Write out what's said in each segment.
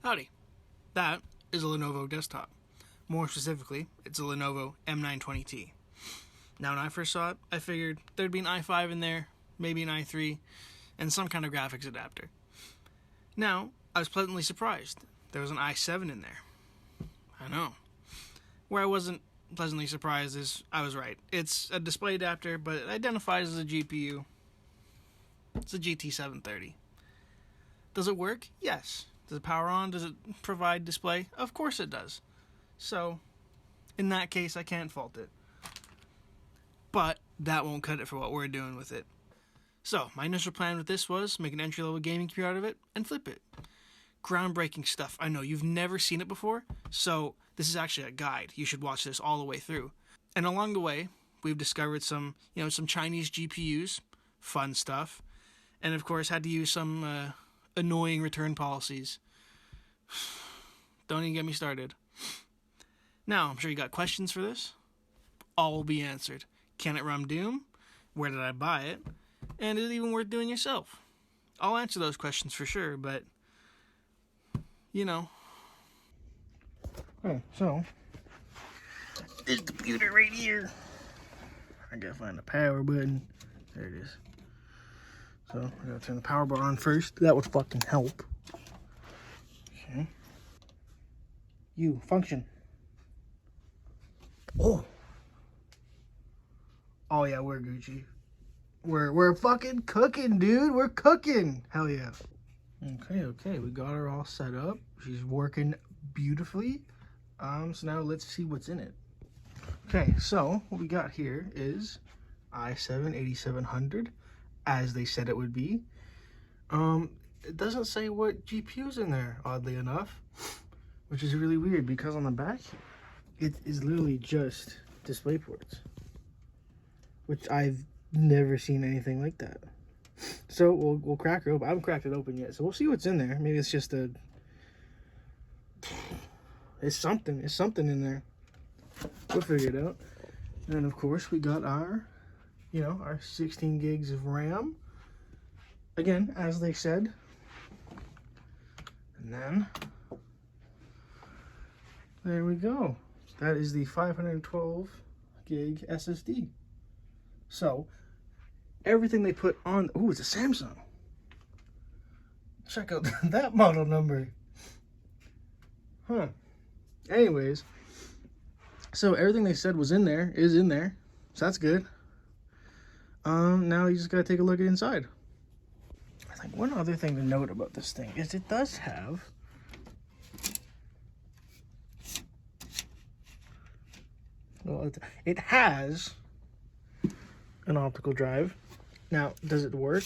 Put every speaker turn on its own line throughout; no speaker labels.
Howdy. That is a Lenovo desktop. More specifically, it's a Lenovo M920T. Now, when I first saw it, I figured there'd be an i5 in there, maybe an i3, and some kind of graphics adapter. Now, I was pleasantly surprised. There was an i7 in there. I know. Where I wasn't pleasantly surprised is I was right. It's a display adapter, but it identifies as a GPU. It's a GT730. Does it work? Yes. Does it power on? Does it provide display? Of course it does. So, in that case, I can't fault it. But that won't cut it for what we're doing with it. So, my initial plan with this was make an entry-level gaming computer out of it and flip it. Groundbreaking stuff. I know, you've never seen it before, so this is actually a guide. You should watch this all the way through. And along the way, we've discovered some Chinese GPUs, fun stuff, and of course had to use some annoying return policies. Don't even get me started. Now, I'm sure you got questions for this. All will be answered. Can it run Doom? Where did I buy it? And is it even worth doing yourself? I'll answer those questions for sure, but Okay, so this computer right here. I gotta find the power button. There it is. So I gotta turn the power bar on first. That would fucking help. Okay. You function. Oh yeah, we're Gucci. We're fucking cooking, dude. We're cooking. Hell yeah. Okay. We got her all set up. She's working beautifully. So now let's see what's in it. Okay, so what we got here is i7-8700, as they said it would be. It doesn't say what GPU's in there, oddly enough, which is really weird because on the back, it is literally just display ports, which I've never seen anything like that. So we'll crack her open. I haven't cracked it open yet, so we'll see what's in there. Maybe it's just it's something in there. We'll figure it out. And then of course we got our 16 gigs of RAM. Again, as they said. And then there we go. That is the 512 gig SSD. So everything they put on, ooh, it's a Samsung. Check out that model number. Huh. Anyways, so everything they said was in there is in there. So that's good. Now you just gotta take a look at inside. I think one other thing to note about this thing is it does have it has an optical drive. Now, does it work?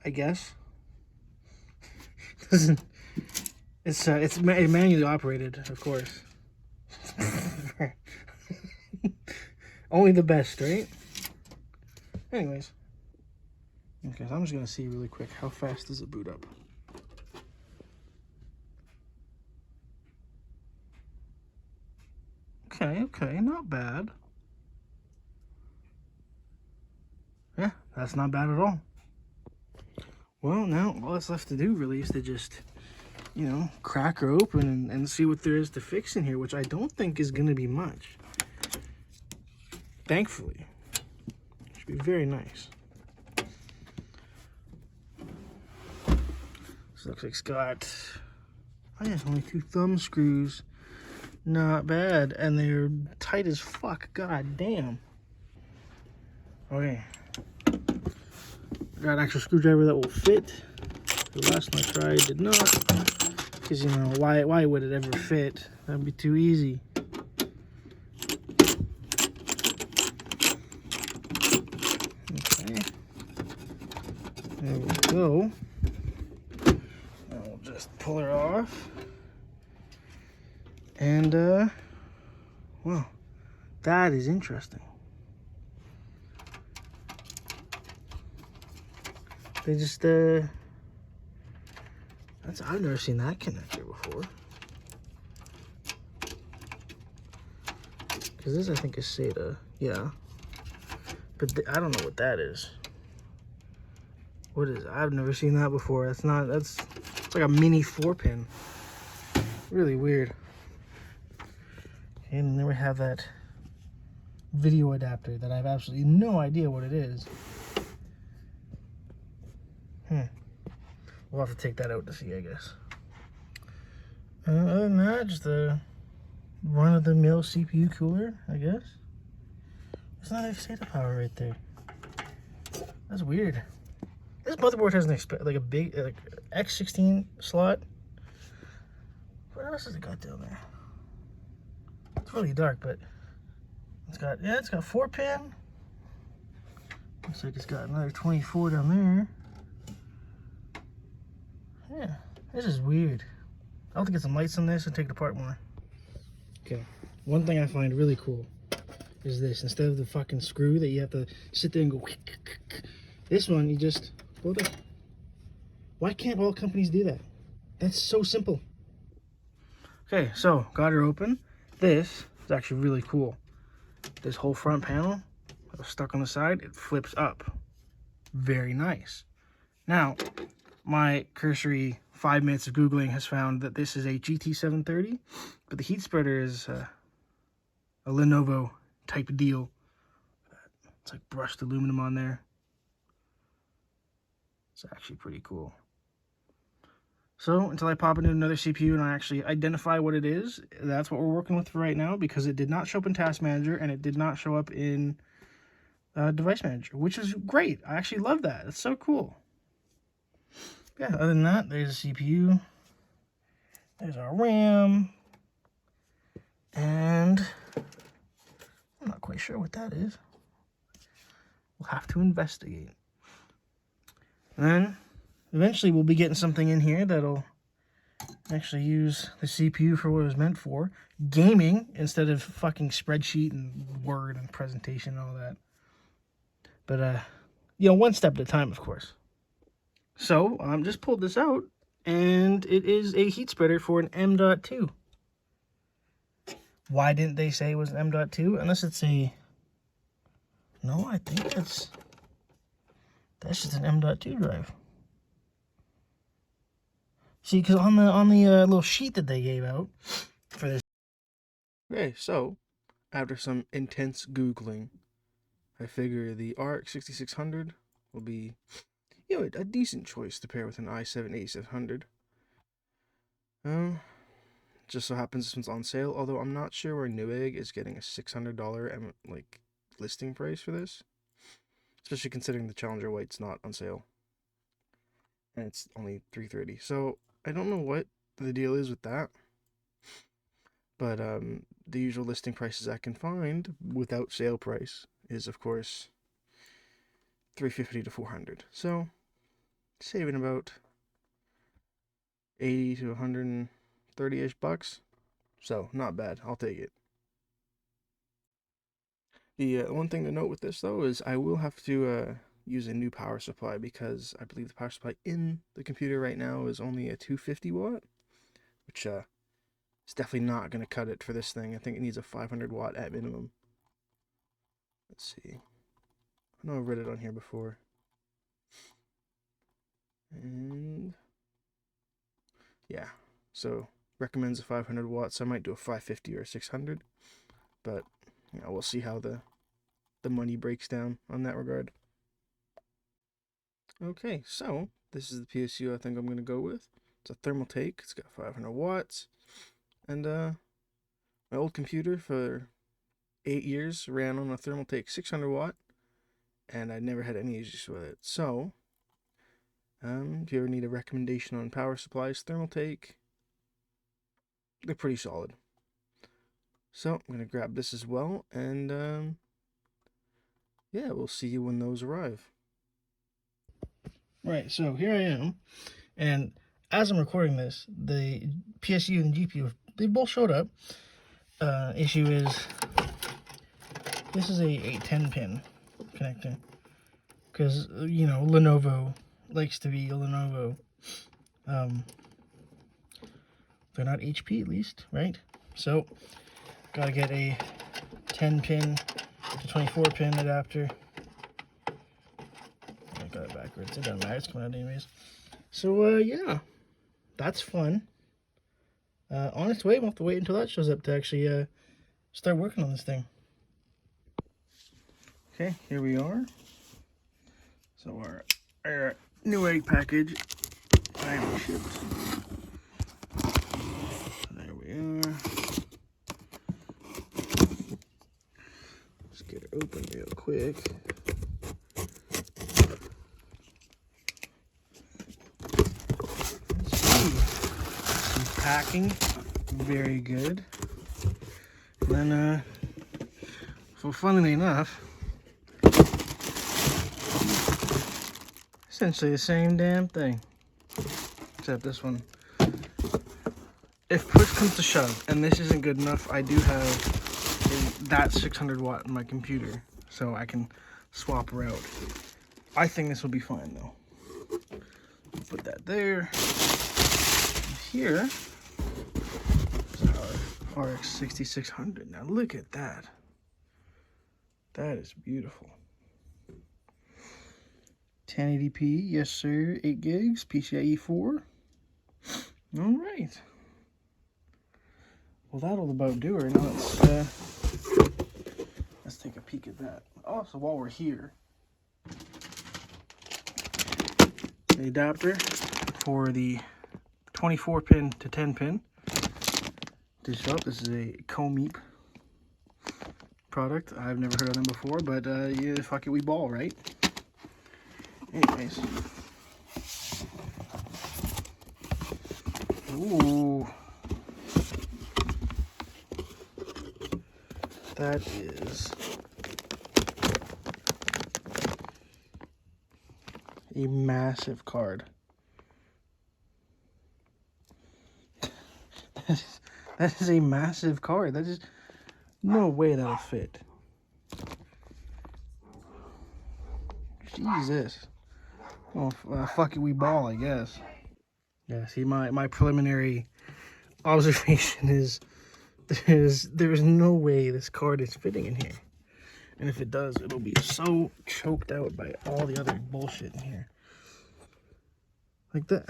I guess. It's manually operated, of course. Only the best, right? Anyways. Okay, so I'm just gonna see really quick how fast does it boot up. Okay, not bad. Yeah, that's not bad at all. Well, now all that's left to do really is to just, crack her open and see what there is to fix in here, which I don't think is going to be much. Thankfully. It should be very nice. This looks like it's got, only 2 thumb screws. Not bad. And they're tight as fuck. God damn. Okay. Got an actual screwdriver that will fit. The last one I tried did not. Because, why would it ever fit? That'd be too easy. Okay. There we go. Now we'll just pull her off. And, well, that is interesting. They just, I've never seen that connector before. Because this, I think, is SATA. Yeah. But I don't know what that is. What is it? I've never seen that before. That's It's like a mini 4-pin. Really weird. And then we have that video adapter that I have absolutely no idea what it is. We'll have to take that out to see, I guess. Other than that, just a run-of-the-mill CPU cooler, I guess. There's not enough SATA power right there. That's weird. This motherboard has like a big X16 slot. What else has it got down there? It's really dark, but it's got 4-pin. Looks like it's got another 24 down there. Yeah, this is weird. I'll have to get some lights on this and take it apart more. Okay, one thing I find really cool is this. Instead of the fucking screw that you have to sit there and go, this one you just pull it. Why can't all companies do that? That's so simple. Okay, so got her open. This is actually really cool. This whole front panel that was stuck on the side, it flips up. Very nice. Now, my cursory 5 minutes of Googling has found that this is a GT730, but the heat spreader is a Lenovo type deal. It's like brushed aluminum on there. It's actually pretty cool. So until I pop into another CPU and I actually identify what it is, that's what we're working with for right now, because it did not show up in Task Manager and it did not show up in Device Manager, which is great. I actually love that. It's so cool. Yeah, other than that, there's a CPU, there's our RAM, and I'm not quite sure what that is. We'll have to investigate. And then eventually we'll be getting something in here that'll actually use the CPU for what it was meant for, gaming instead of fucking spreadsheet and Word and presentation and all that. But you know, one step at a time, of course. So, just pulled this out, and it is a heat spreader for an M.2. Why didn't they say it was an M.2? Unless it's a... No, I think that's just an M.2 drive. See, because on the little sheet that they gave out for this... Okay, so, after some intense Googling, I figure the RX 6600 will be... you know, a decent choice to pair with an i7-8700. Just so happens this one's on sale, although I'm not sure where Newegg is getting a $600 like listing price for this, especially considering the Challenger White's not on sale, and it's only $330. So I don't know what the deal is with that, but the usual listing prices I can find without sale price is, of course, $350 to $400. So saving about 80 to 130-ish bucks. So not bad. I'll take it. The one thing to note with this though is I will have to use a new power supply, because I believe the power supply in the computer right now is only a 250 watt, which is definitely not going to cut it for this thing. I think it needs a 500 watt at minimum. Let's see. I know I've read it on here before. And yeah, so recommends a 500 watts. I might do a 550 or a 600, but you know, we'll see how the money breaks down on that regard. Okay, so this is the PSU I think I'm going to go with. It's a thermal take. It's got 500 watts, and my old computer for 8 years ran on a thermal take 600 watt, and I never had any issues with it. So if you ever need a recommendation on power supplies, Thermaltake, they're pretty solid. So I'm going to grab this as well, and yeah, we'll see you when those arrive. Right, so here I am, and as I'm recording this, the PSU and GPU, they both showed up. Issue is, this is a 10-pin connector, because, you know, Lenovo likes to be a Lenovo. They're not HP, at least, right? So gotta get a 10-pin to 24-pin adapter. I got it backwards. It doesn't matter. It's coming out anyways. So yeah, that's fun. On its way, we'll have to wait until that shows up to actually start working on this thing. Okay, here we are. So our new egg package finally shipped. There we are. Let's get it open real quick. Let's see. Some packing, very good. And then, so funnily enough, essentially the same damn thing, except this one. If push comes to shove, and this isn't good enough, I do have that 600 watt in my computer, so I can swap her out. I think this will be fine though. Put that there. Here is our RX 6600. Now look at that. That is beautiful. 1080p, yes sir, 8 gigs, PCIe 4. All right. Well, that'll about do her. Now let's take a peek at that. Oh, so while we're here, the adapter for the 24 pin to 10 pin. This is a Comeep product. I've never heard of them before, but yeah, fuck it, we ball, right? Anyways. Ooh. That is a massive card. That is a massive card. That is no way that'll fit. Jesus. Oh, fuck it, we ball, I guess. Yeah, see, my preliminary observation is there is no way this card is fitting in here. And if it does, it'll be so choked out by all the other bullshit in here. Like that.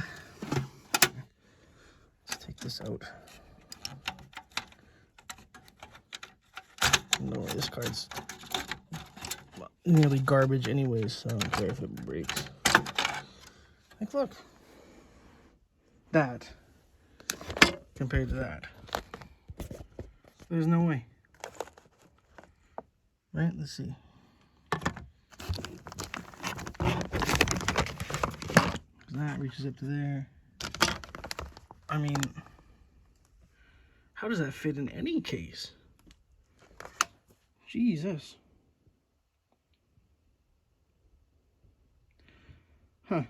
Let's take this out. No way, this card's nearly garbage anyways, so I don't care if it breaks. Like, look. That. Compared to that. There's no way. Right? Let's see. That reaches up to there. I mean, how does that fit in any case? Jesus. Huh.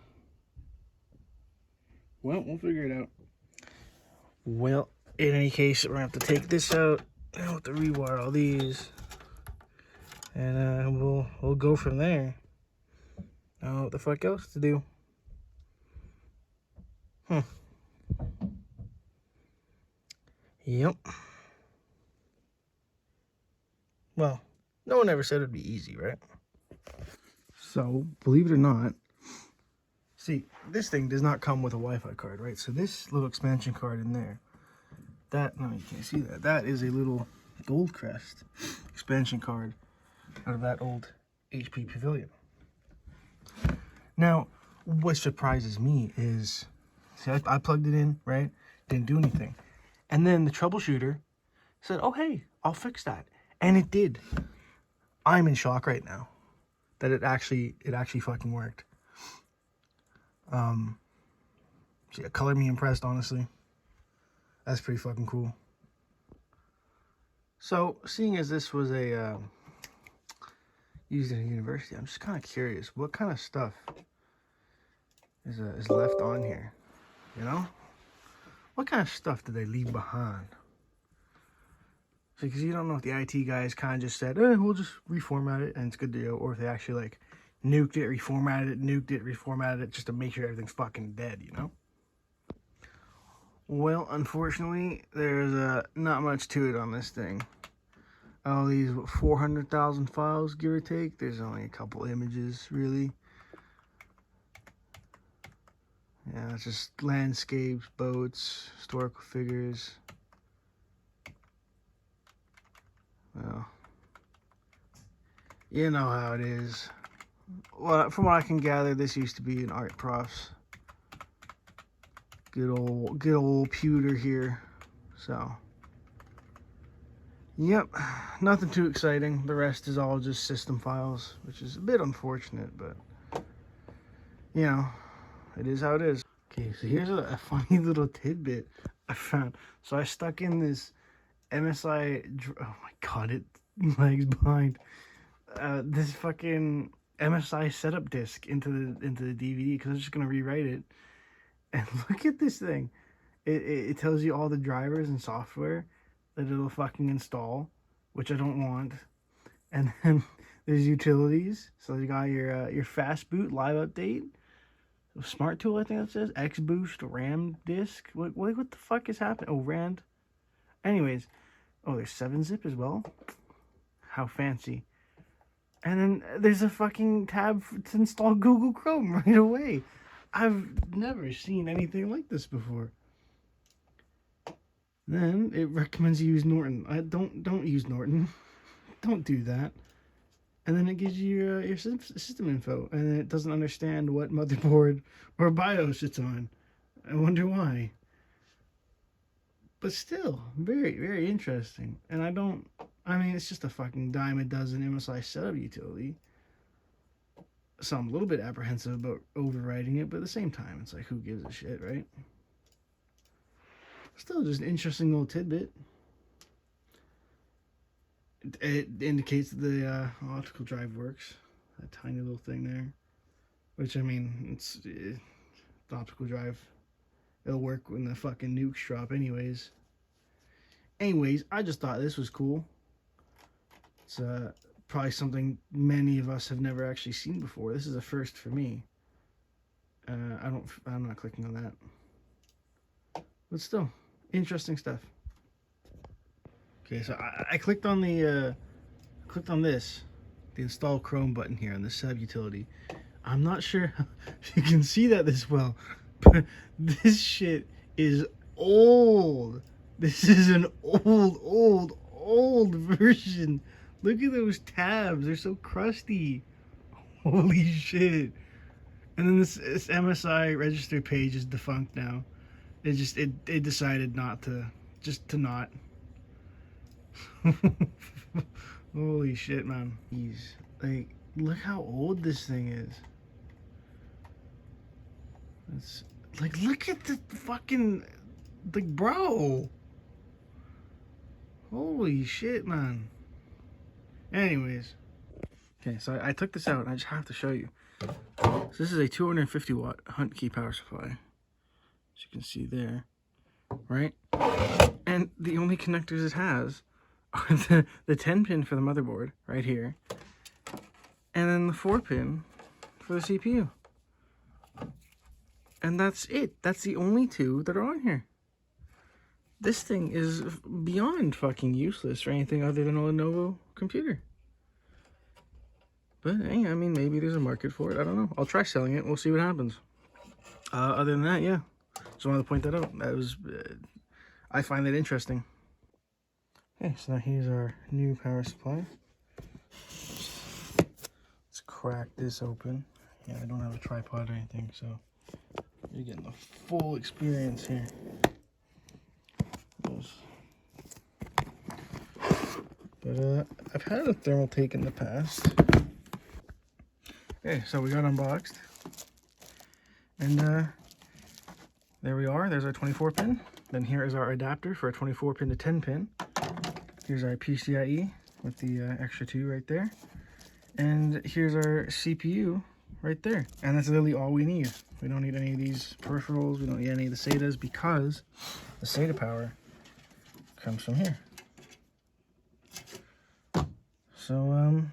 Well, we'll figure it out. Well, in any case, we're gonna have to take this out. I'll have to rewire all these. And we'll go from there. I don't know what the fuck else to do. Yep. Well, no one ever said it'd be easy, right? So, believe it or not, see, this thing does not come with a Wi-Fi card, right? So this little expansion card in there, that, no, you can't see that. That is a little Goldcrest expansion card out of that old HP Pavilion. Now, what surprises me is, see, I plugged it in, right? Didn't do anything. And then the troubleshooter said, oh, hey, I'll fix that. And it did. I'm in shock right now that it actually fucking worked. So yeah, color me impressed, honestly. That's pretty fucking cool. So, seeing as this was a used in a university, I'm just kind of curious, what kind of stuff is left on here? You know, what kind of stuff did they leave behind? Because you don't know if the IT guys kind of just said, we'll just reformat it and it's good to go, or if they actually like nuked it, reformatted it just to make sure everything's fucking dead, you know? Well, unfortunately, there's not much to it on this thing. All these 400,000 files, give or take. There's only a couple images, really. Yeah, it's just landscapes, boats, historical figures. Well, you know how it is. Well, from what I can gather, this used to be an art prof's. Good old pewter here. So, yep, nothing too exciting. The rest is all just system files, which is a bit unfortunate, but you know, it is how it is. Okay, so here's a funny little tidbit I found. So I stuck in this MSI. Oh my god, it lags behind. This fucking MSI setup disc into the DVD because I was just gonna rewrite it. And look at this thing. It tells you all the drivers and software that it'll fucking install, which I don't want. And then there's utilities. So you got your fast boot live update, smart tool. I think that says X boost RAM disk. What the fuck is happening? Oh, RAND. Anyways, oh, there's 7-zip as well. How fancy. And then there's a fucking tab to install Google Chrome right away. I've never seen anything like this before. Then it recommends you use Norton. Don't use Norton. Don't do that. And then it gives you your system info, and it doesn't understand what motherboard or BIOS it's on. I wonder why. But still, very, very interesting. And I mean, it's just a fucking dime a dozen MSI setup utility. So I'm a little bit apprehensive about overwriting it, but at the same time, it's like, who gives a shit, right? Still just an interesting little tidbit. It indicates that the optical drive works. That tiny little thing there. Which, I mean, the optical drive. It'll work when the fucking nukes drop anyways. Anyways, I just thought this was cool. It's probably something many of us have never actually seen before. This is a first for me. I'm not clicking on that. But still, interesting stuff. Okay, so I clicked on the the install Chrome button here on the sub utility. I'm not sure if you can see that this well, but this shit is old. This is an old version. Look at those tabs. They're so crusty. Holy shit. And then this MSI register page is defunct now. It decided not to, just to not. Holy shit, man. Like, look how old this thing is. It's like, look at the fucking, like, bro. Holy shit, man. Anyways. Okay, so I took this out and I just have to show you. So this is a 250 watt Hunt key power supply. As you can see there. Right? And the only connectors it has are the 10 pin for the motherboard right here. And then the 4 pin for the CPU. And that's it. That's the only two that are on here. This thing is beyond fucking useless for anything other than a Lenovo computer. But hey, I mean, maybe there's a market for it. I don't know. I'll try selling it. We'll see what happens. Other than that, yeah. Just wanted to point that out. That was, I find that interesting. Okay, so now here's our new power supply. Let's crack this open. Yeah, I don't have a tripod or anything, so you're getting the full experience here. But I've had a thermal take in the past. Okay, so we got unboxed. And there we are. There's our 24 pin. Then here is our adapter for a 24 pin to 10 pin. Here's our PCIe with the extra 2 right there. And here's our CPU right there. And that's literally all we need. We don't need any of these peripherals. We don't need any of the SATAs because the SATA power comes from here. So,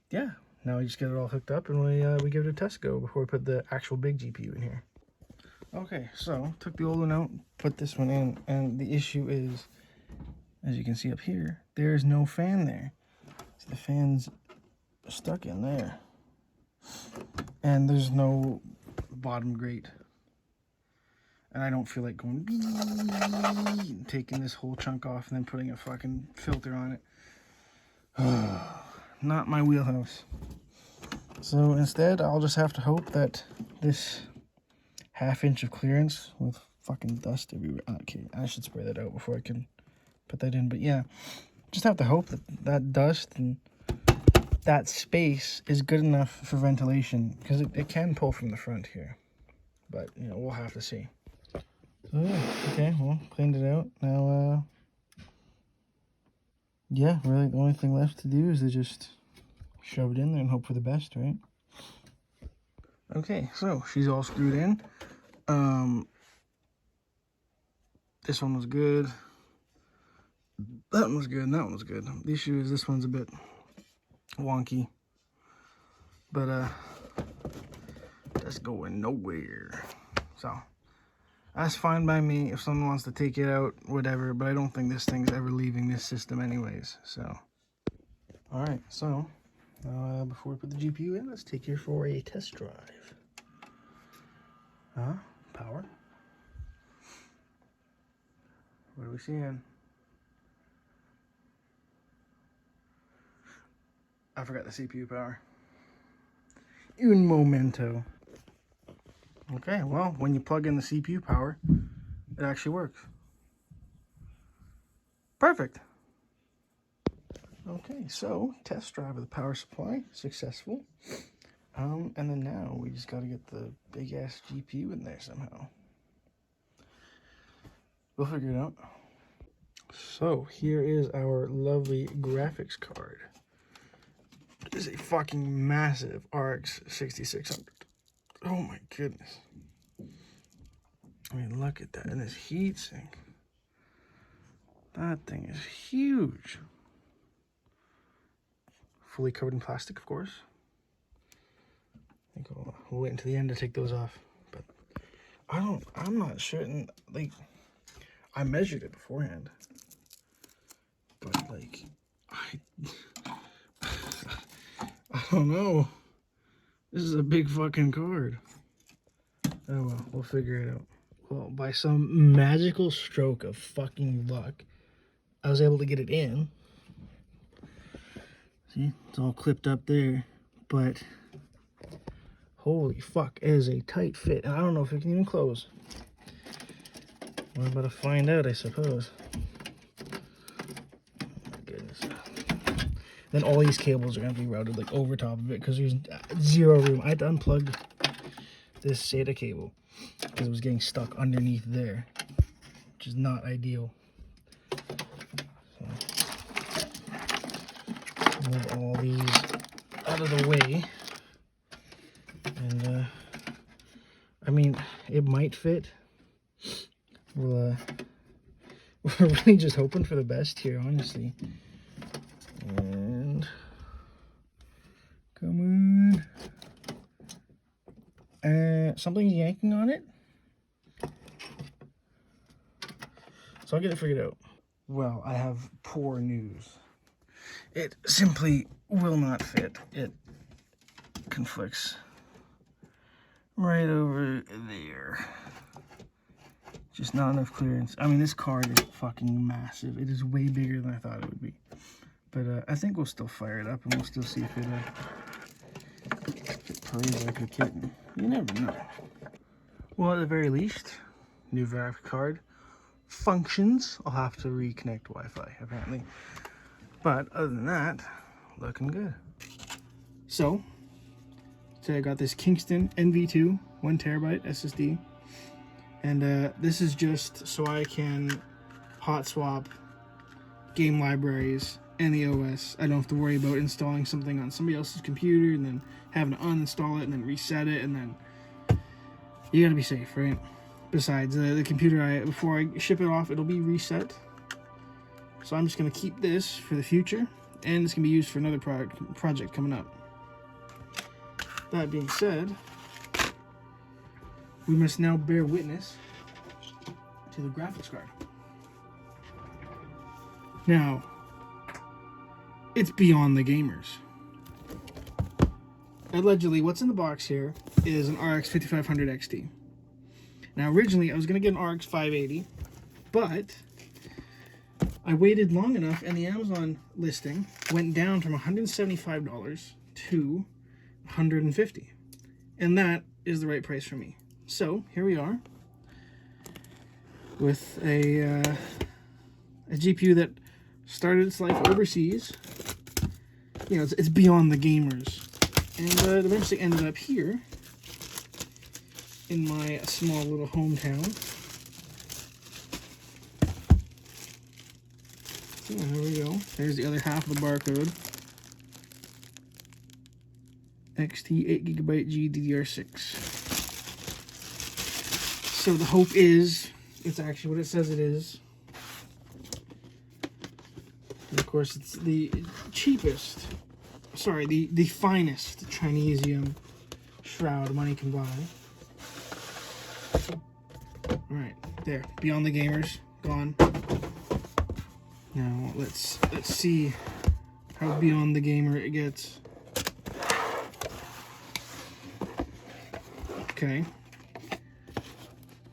yeah. Now we just get it all hooked up and we give it a test go before we put the actual big GPU in here. Okay, so took the old one out, put this one in, and the issue is, as you can see up here, there's no fan there. So the fan's stuck in there. And there's no bottom grate. And I don't feel like going taking this whole chunk off and then putting a fucking filter on it. Not my wheelhouse. So instead, I'll just have to hope that this half-inch of clearance with fucking dust everywhere. Okay, I should spray that out before I can put that in. But yeah, just have to hope that that dust and that space is good enough for ventilation, because it can pull from the front here. But, you know, we'll have to see. So yeah, okay, well, cleaned it out. Now, yeah, really the only thing left to do is to just shove it in there and hope for the best, right? Okay, so she's all screwed in. This one was good. That one was good, and that one was good. The issue is this one's a bit wonky. But, that's going nowhere. So, that's fine by me. If someone wants to take it out, whatever. But I don't think this thing's ever leaving this system anyways. So, alright, so before we put the GPU in, let's take her for a test drive. Power. What are we seeing? I forgot the CPU power. Un momento. Okay, well, when you plug in the CPU power, it actually works. Perfect. Okay, so test drive of the power supply, successful. And then now we just gotta get the big ass GPU in there somehow. We'll figure it out. So here is our lovely graphics card. It is a fucking massive RX 6600. Oh my goodness. I mean, look at that. And this heatsink. That thing is huge. Fully covered in plastic, of course. I think we'll wait until the end to take those off. But I'm not sure. And, like, I measured it beforehand. But, like, I don't know. This is a big fucking card. Oh well, we'll figure it out. Well, by some magical stroke of fucking luck, I was able to get it in. See, it's all clipped up there, but holy fuck, it is a tight fit, and I don't know if it can even close. We're about to find out, I suppose. Oh my goodness. Then all these cables are going to be routed like over top of it because there's zero room. I had to unplug this SATA cable because it was getting stuck underneath there, which is not ideal. So, move all these out of the way. And, I mean, it might fit. We're really just hoping for the best here, honestly. And come on. Something's yanking on it. So I'll get it figured out. Well, I have poor news. It simply will not fit. It conflicts right over there. Just not enough clearance. I mean, this card is fucking massive. It is way bigger than I thought it would be. But I think we'll still fire it up and we'll still see if it plays like a kitten. You never know. Well, at the very least, new graphics card functions. I'll have to reconnect Wi-Fi, apparently. But other than that, looking good. So, today I got this Kingston NV2 1TB SSD. And this is just so I can hot swap game libraries and the OS. I don't have to worry about installing something on somebody else's computer and then having to uninstall it and then reset it, and then you gotta be safe, right? Besides, the computer, before I ship it off, it'll be reset. So I'm just gonna keep this for the future, and it's gonna be used for another project coming up. That being said, we must now bear witness to the graphics card. Now, it's beyond the gamers. Allegedly, what's in the box here is an RX 5500 XT. Now, originally, I was going to get an RX 580, but I waited long enough, and the Amazon listing went down from $175 to $150, and that is the right price for me. So here we are with a GPU that started its life overseas. You know, it's beyond the gamers, and it eventually ended up here in my small little hometown. So there we go. There's the other half of the barcode. XT 8GB GDDR6. So the hope is it's actually what it says it is. And of course, it's the cheapest, sorry, the finest Chinesium shroud money can buy. Alright, there. Beyond the gamers, gone. Now let's see how beyond the gamer it gets. Okay.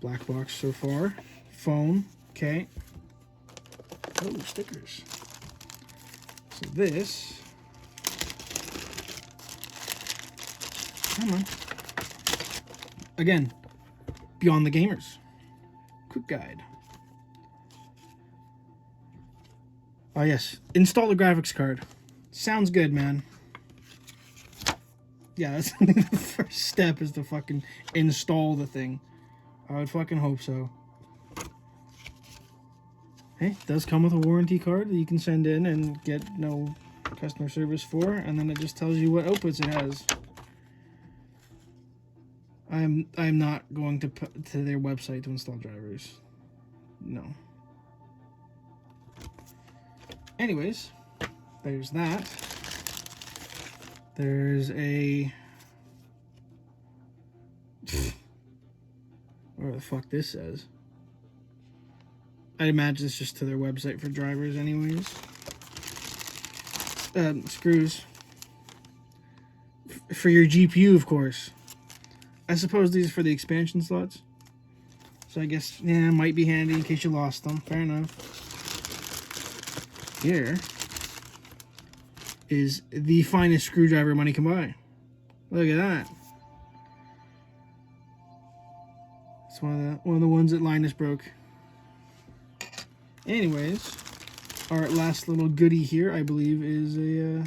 Black box so far. Phone. Okay. Oh, stickers. So this. Come on. Again, beyond the gamers. Quick guide. Oh yes, install the graphics card. Sounds good, man. Yeah, that's the first step is to fucking install the thing. I would fucking hope so. Hey, it does come with a warranty card that you can send in and get no customer service for, and then it just tells you what outputs it has. I'm not going to put to their website to install drivers. No. Anyways, there's that. There's a... Where the fuck this says. I imagine it's just to their website for drivers anyways. Screws. For your GPU, of course. I suppose these are for the expansion slots. So I guess, yeah, it might be handy in case you lost them. Fair enough. Here is the finest screwdriver money can buy. Look at that. It's one of the ones that Linus broke. Anyways, our last little goodie here, I believe, is a...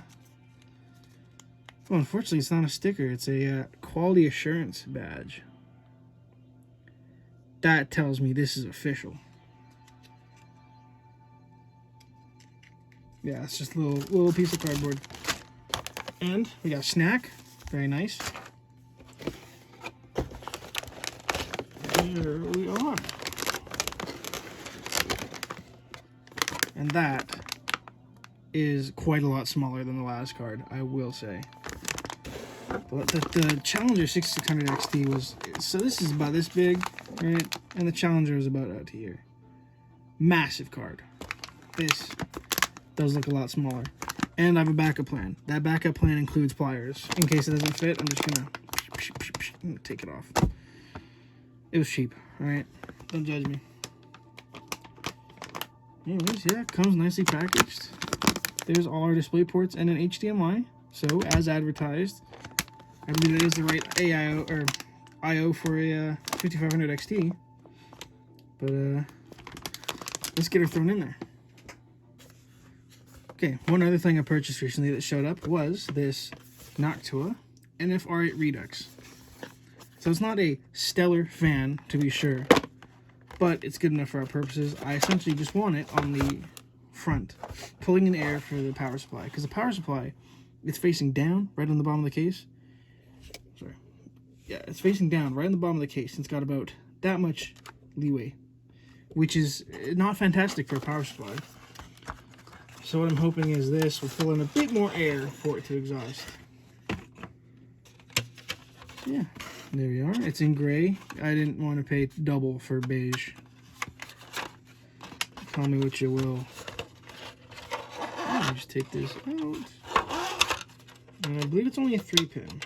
well, unfortunately, it's not a sticker. It's a quality assurance badge. That tells me this is official. Yeah, it's just a little piece of cardboard. And we got a snack. Very nice. Here we are. And that is quite a lot smaller than the last card, I will say. But the Challenger 6600 XT was... So this is about this big, right? And the Challenger is about out here. Massive card. This does look a lot smaller. And I have a backup plan. That backup plan includes pliers. In case it doesn't fit, I'm just gonna take it off. It was cheap, alright? Don't judge me. Anyways, yeah, it comes nicely packaged. There's all our display ports and an HDMI. So, as advertised, I believe that is the right AIO or IO for a 5500 XT. But let's get her thrown in there. Okay, one other thing I purchased recently that showed up was this Noctua NF-R8 Redux. So it's not a stellar fan, to be sure, but it's good enough for our purposes. I essentially just want it on the front, pulling in air for the power supply, because the power supply, it's facing down, right on the bottom of the case. Sorry. Yeah, it's facing down, right on the bottom of the case. It's got about that much leeway, which is not fantastic for a power supply. So what I'm hoping is this will pull in a bit more air for it to exhaust. Yeah, there we are. It's in gray. I didn't want to pay double for beige. Call me what you will. Let me just take this out. And I believe it's only a 3-pin.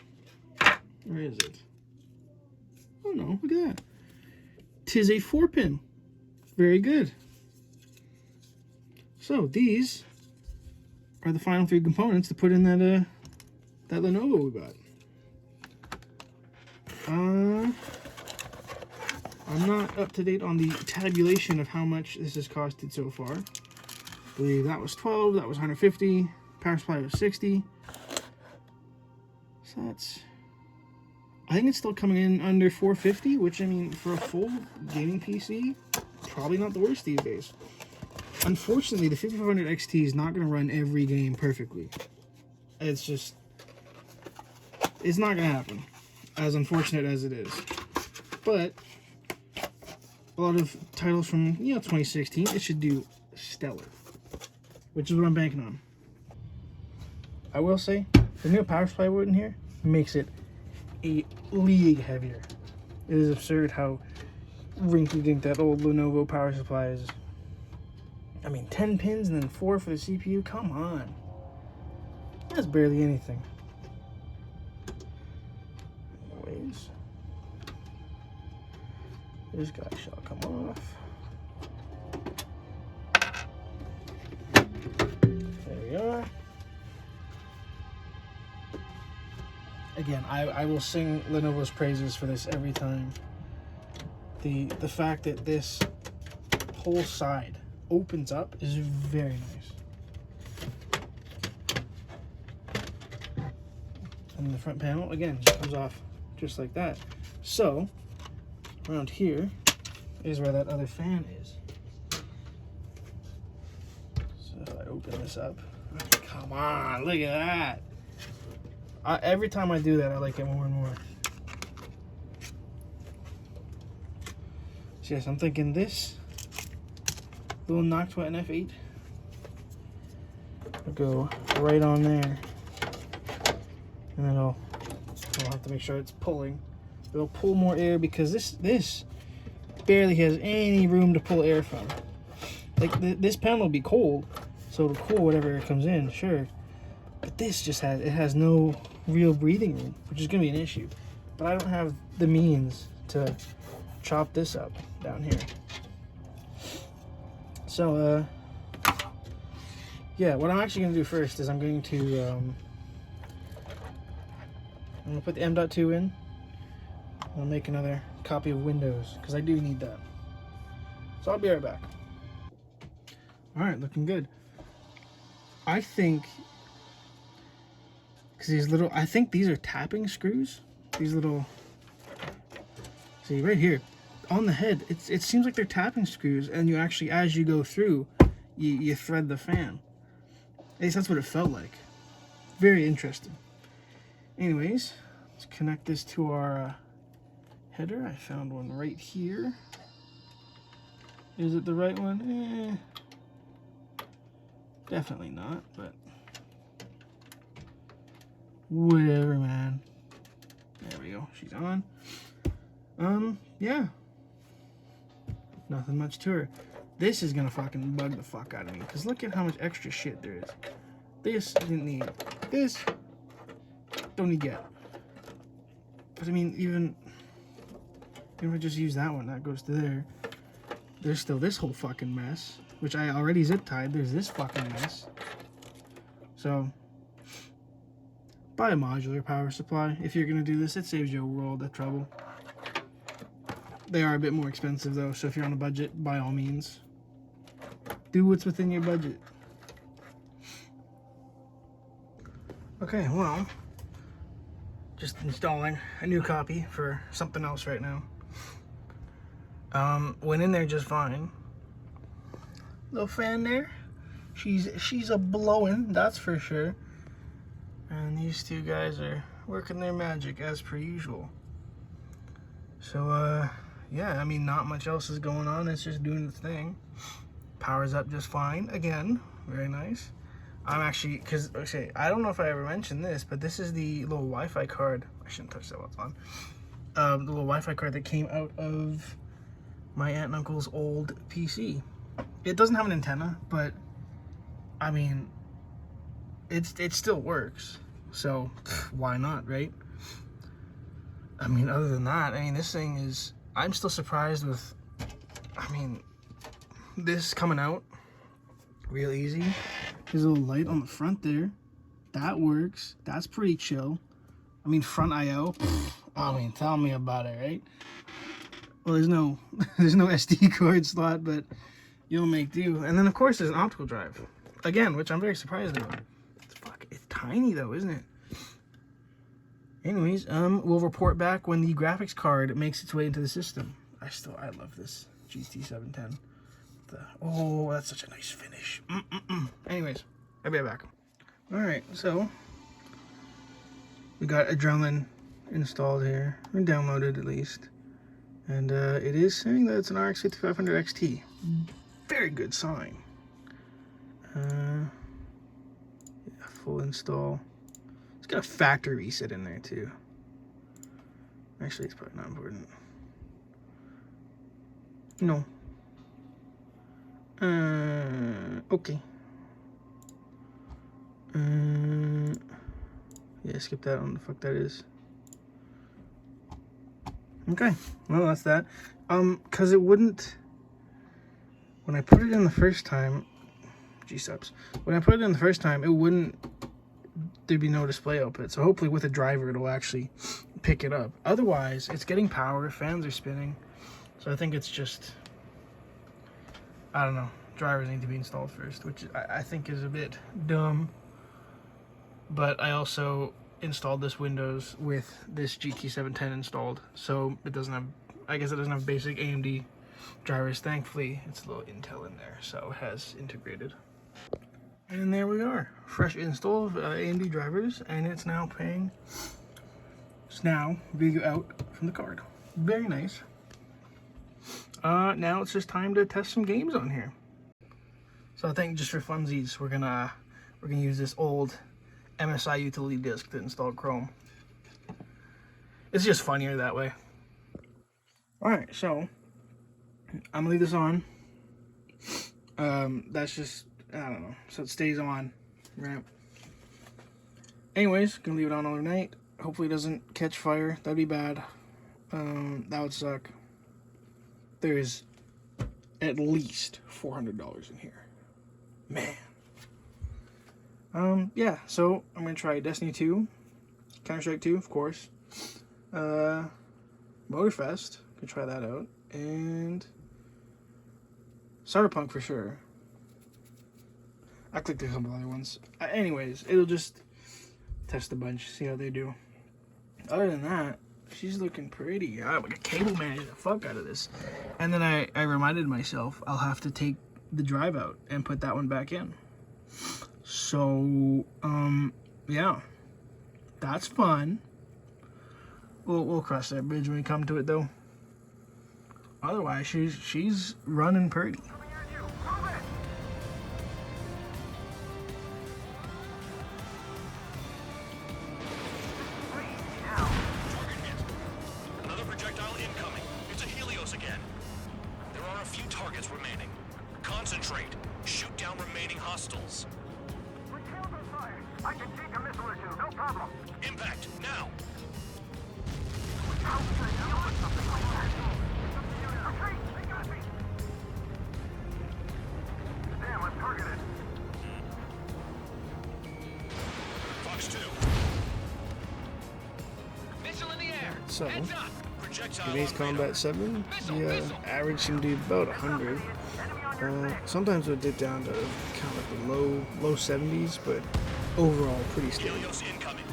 Where is it? Oh no, look at that. 'tis a 4-pin. Very good. So these are the final 3 components to put in that Lenovo we got. I'm not up to date on the tabulation of how much this has costed so far. I believe that was 12, that was 150, power supply was 60. So that's, I think it's still coming in under 450, which, I mean, for a full gaming PC, probably not the worst these days. Unfortunately, the 5500 XT is not going to run every game perfectly. It's just, it's not going to happen, as unfortunate as it is. But a lot of titles from, 2016, it should do stellar, which is what I'm banking on. I will say, the new power supply wood in here makes it a league heavier. It is absurd how rinky-dink that old Lenovo power supply is. I mean, 10 pins and then 4 for the CPU, come on. That's barely anything. Anyways, this guy shall come off. There we are. Again, I will sing Lenovo's praises for this every time. The fact that this whole side opens up is very nice. And the front panel, again, just comes off just like that. So, around here is where that other fan is. So I open this up. Come on, look at that. Every time I do that, I like it more and more. So yes, I'm thinking this little Noctua NF8 will go right on there. And then I'll have to make sure it's pulling. It'll pull more air because this barely has any room to pull air from. Like this panel will be cold, so it'll cool whatever air comes in, sure. But this just has no real breathing room, which is gonna be an issue. But I don't have the means to chop this up down here. So yeah, what I'm actually gonna do first is I'm gonna put the M.2 in. I'll make another copy of Windows because I do need that. So I'll be right back. All right, looking good. I think because I think these are tapping screws. These little, see right here on the head, it seems like they're tapping screws, and you actually, as you go through, you thread the fan. At least that's what it felt like. Very interesting. Anyways, let's connect this to our header. I found one right here. Is it the right one? Definitely not, but whatever, man. There we go. She's on. Yeah. Nothing much to her. This is gonna fucking bug the fuck out of me, because look at how much extra shit there is. This didn't need. This don't need yet. But I mean, even if I just use that one, that goes to there. There's still this whole fucking mess, which I already zip tied. There's this fucking mess. So buy a modular power supply if you're gonna do this. It saves you a world of trouble. They are a bit more expensive though, so if you're on a budget, by all means, do what's within your budget. Okay, well, just installing a new copy for something else right now. Went in there just fine. Little fan there. She's a blowing, that's for sure. And these two guys are working their magic as per usual. So yeah, I mean, not much else is going on. It's just doing the thing. Powers up just fine. Again, very nice. I'm actually, because, okay, I don't know if I ever mentioned this, but this is the little Wi-Fi card. I shouldn't touch that while it's on. The little Wi-Fi card that came out of my aunt and uncle's old PC. It doesn't have an antenna, but, I mean, it still works. So, why not, right? I mean, other than that, I mean, this thing is, I'm still surprised with I mean, this coming out real easy. There's a little light on the front there. That works. That's pretty chill. I mean, front I/O. I mean, tell me about it, right? Well, there's no SD card slot, but you'll make do. And then, of course, there's an optical drive. Again, which I'm very surprised about. It's tiny, though, isn't it? Anyways, we'll report back when the graphics card makes its way into the system. I love this GT710. Oh, that's such a nice finish. Anyways, I'll be right back. Alright, so we got Adrenaline installed here, or downloaded at least. And it is saying that it's an RX 5500 XT. Very good sign. Yeah, full install. It's got a factory reset in there too. Actually, it's probably not important. No. Okay. Yeah, skip that. I don't know what the fuck that is. Okay, well, that's that. Because it wouldn't... When I put it in the first time... G-subs. When I put it in the first time, it wouldn't... There'd be no display output. So hopefully with a driver, it'll actually pick it up. Otherwise, it's getting power. Fans are spinning. So I think it's just... I don't know. Drivers need to be installed first, which I think is a bit dumb. But I also installed this Windows with this GT710 installed, so it doesn't have, I guess it doesn't have basic AMD drivers. Thankfully, it's a little Intel in there, so it has integrated. And there we are, fresh install of AMD drivers, and it's now paying. It's now video out from the card. Very nice. Now it's just time to test some games on here. So I think just for funsies, we're gonna use this old MSI utility disk to install Chrome. It's just funnier that way. Alright, so I'm gonna leave this on. That's just, I don't know, so it stays on, right? Anyways, gonna leave it on overnight. Hopefully it doesn't catch fire. That'd be bad. That would suck. There is at least $400 in here. Man. Yeah, so I'm gonna try Destiny 2, Counter-Strike 2, of course, Motorfest, could try that out, and Cyberpunk for sure. I clicked a couple other ones. Anyways, it'll just test a bunch, see how they do. Other than that, she's looking pretty. I'm like a cable manage the fuck out of this. And then I reminded myself I'll have to take the drive out and put that one back in. So, yeah, that's fun. We'll cross that bridge when we come to it, though. Otherwise, she's running pretty.
Another projectile incoming. It's a Helios again. There are a few targets remaining. Concentrate. Shoot down remaining hostiles.
I can take a missile or two, no problem.
Impact, now!
Retreat! They got me! Damn, I'm targeted.
Fox 2.
Missile in the air!
So,
Heads up!
Projectile
today's
on
Combat
radar.
7, yeah, average seemed to be about 100. Sometimes we'll dip down to kind of like the low 70s, but overall pretty steady.
Helios incoming.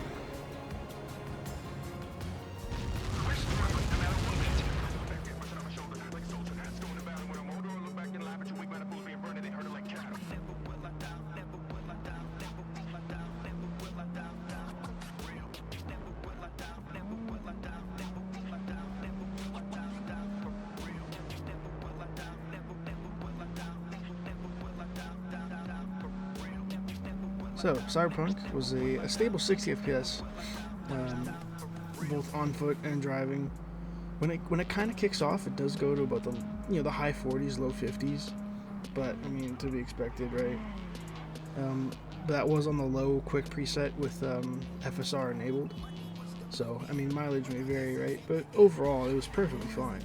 So, Cyberpunk was a stable 60 FPS, both on foot and driving. When it kind of kicks off, it does go to about the high 40s, low 50s, but I mean, to be expected, right? That was on the low quick preset with FSR enabled, so I mean, mileage may vary, right? But overall, it was perfectly fine.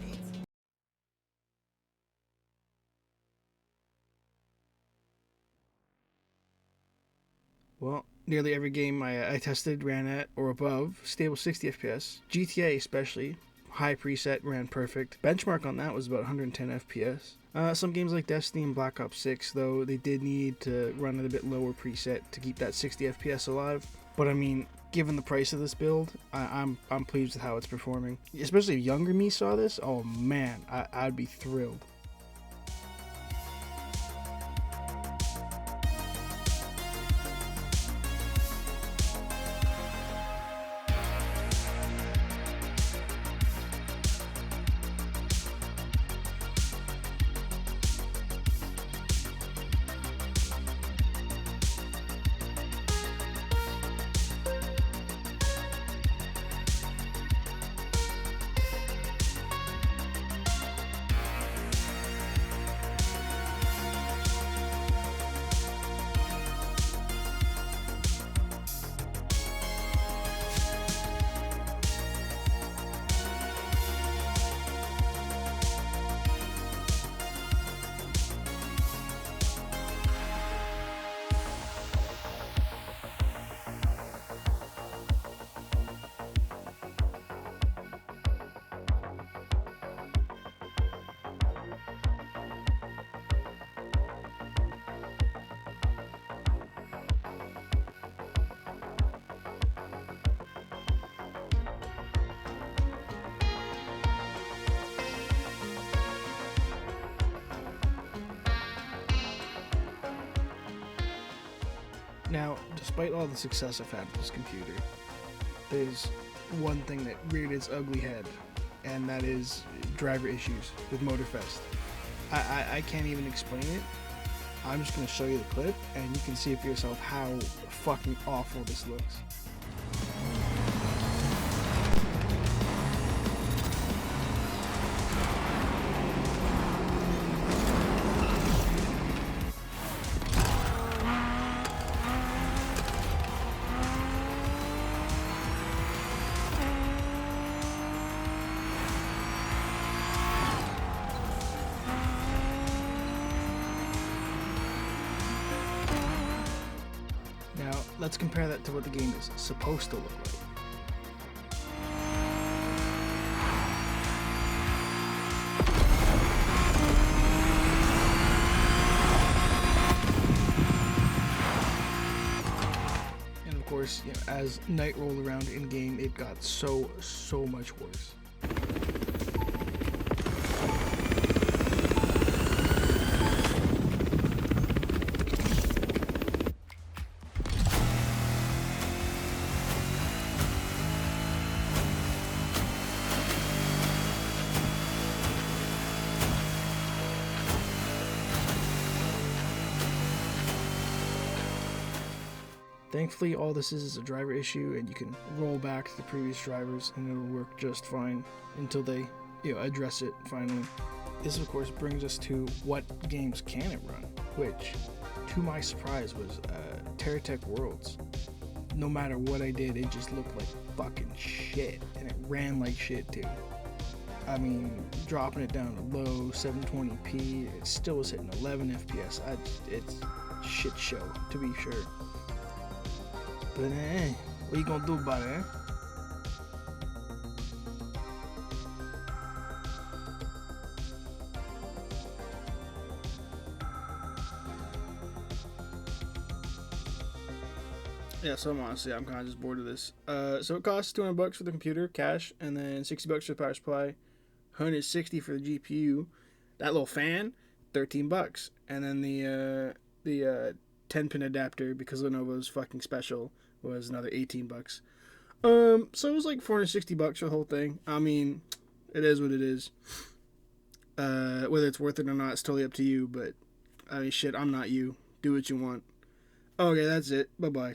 Well, nearly every game I tested ran at or above stable 60 FPS. GTA especially, high preset, ran perfect. Benchmark on that was about 110 FPS. Some games like Destiny and Black Ops 6, though, they did need to run at a bit lower preset to keep that 60 FPS alive. But I mean, given the price of this build, I'm pleased with how it's performing. Especially if younger me saw this, oh man, I'd be thrilled. Now, despite all the success I've had with this computer, there's one thing that reared its ugly head, and that is driver issues with Motorfest. I can't even explain it. I'm just going to show you the clip, and you can see for yourself how fucking awful this looks. Now, let's compare that to what the game is supposed to look like. And of course, as night rolled around in game, it got so much worse. Thankfully, all this is a driver issue, and you can roll back to the previous drivers and it'll work just fine until they address it finally. This of course brings us to what games can it run, which to my surprise was TerraTech Worlds. No matter what I did, it just looked like fucking shit, and it ran like shit too. I mean, dropping it down to low 720p, it still was hitting 11 FPS. It's shit show, to be sure. But what you gonna do about it, eh? Yeah, so I'm kind of just bored of this. So it costs $200 for the computer, cash, and then $60 for the power supply, $160 for the GPU. That little fan, $13, and then the 10-pin adapter, because Lenovo's fucking special, was another $18. So it was like $460 for the whole thing. I mean, it is what it is. Whether it's worth it or not, it's totally up to you. But I mean, shit, I'm not you. Do what you want. Okay, that's it. Bye bye.